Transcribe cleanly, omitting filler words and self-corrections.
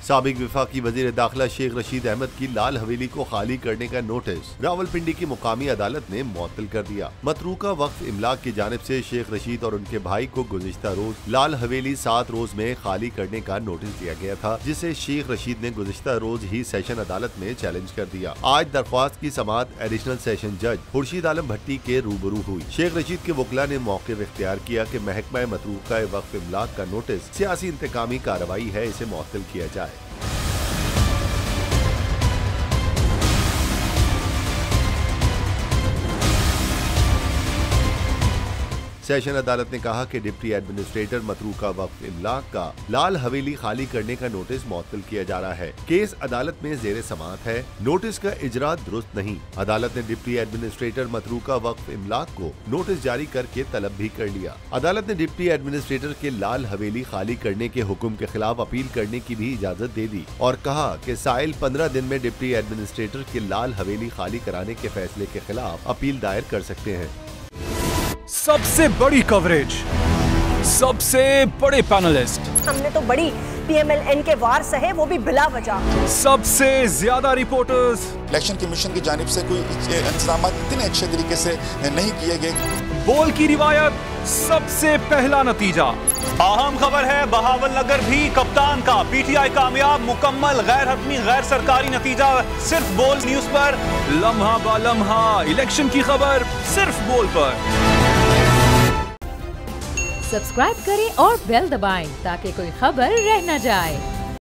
साबिक वफाकी वजीर दाखिला शेख रशीद अहमद की लाल हवेली को खाली करने का नोटिस रावलपिंडी की मुकामी अदालत ने मुअत्तल कर दिया। मतरूका वक्फ इमलाक की जानिब से शेख रशीद और उनके भाई को गुज़िश्ता रोज लाल हवेली 7 रोज में खाली करने का नोटिस दिया गया था, जिसे शेख रशीद ने गुज़िश्ता रोज ही सेशन अदालत में चैलेंज कर दिया। आज दरख्वास्त की समाअत एडिशनल सेशन जज खुर्शीद आलम भट्टी के रूबरू हुई। शेख रशीद के वकला ने मौक़िफ़ इख्तियार किया कि महकमा मतरूका वक्फ इमलाक का नोटिस सियासी इंतकामी कार्रवाई है, इसे मुअत्तल किया जाए। सेशन अदालत ने कहा कि डिप्टी एडमिनिस्ट्रेटर मतरूका वक्फ इमलाक का लाल हवेली खाली करने का नोटिस मुअत्तल किया जा रहा है। केस अदालत में ज़ेरे समाअत है। नोटिस का इजरा दुरुस्त नहीं। अदालत ने डिप्टी एडमिनिस्ट्रेटर मतरूका वक्फ इमलाक को नोटिस जारी करके तलब भी कर लिया। अदालत ने डिप्टी एडमिनिस्ट्रेटर के लाल हवेली खाली करने के हुक्म के खिलाफ अपील करने की भी इजाजत दे दी और कहा कि साइल 15 दिन में डिप्टी एडमिनिस्ट्रेटर के लाल हवेली खाली कराने के फैसले के खिलाफ अपील दायर कर सकते हैं। सबसे बड़ी कवरेज, सबसे बड़े पैनलिस्ट, हमने तो बड़ी PMLN के वार सहे, वो भी बिला वजह। सबसे ज्यादा रिपोर्टर्स। इलेक्शन कमीशन की जानिब से कोई इंतजाम इतने अच्छे तरीके से नहीं किए गए। बोल की रिवायत, सबसे पहला नतीजा। अहम खबर है बहावल नगर भी कप्तान का PTI कामयाब, मुकम्मल गैर हतमी गैर सरकारी नतीजा सिर्फ बोल न्यूज पर। लम्हा बा लम्हा इलेक्शन की खबर सिर्फ बोल पर। सब्सक्राइब करें और बेल दबाएं ताकि कोई खबर रह न जाए।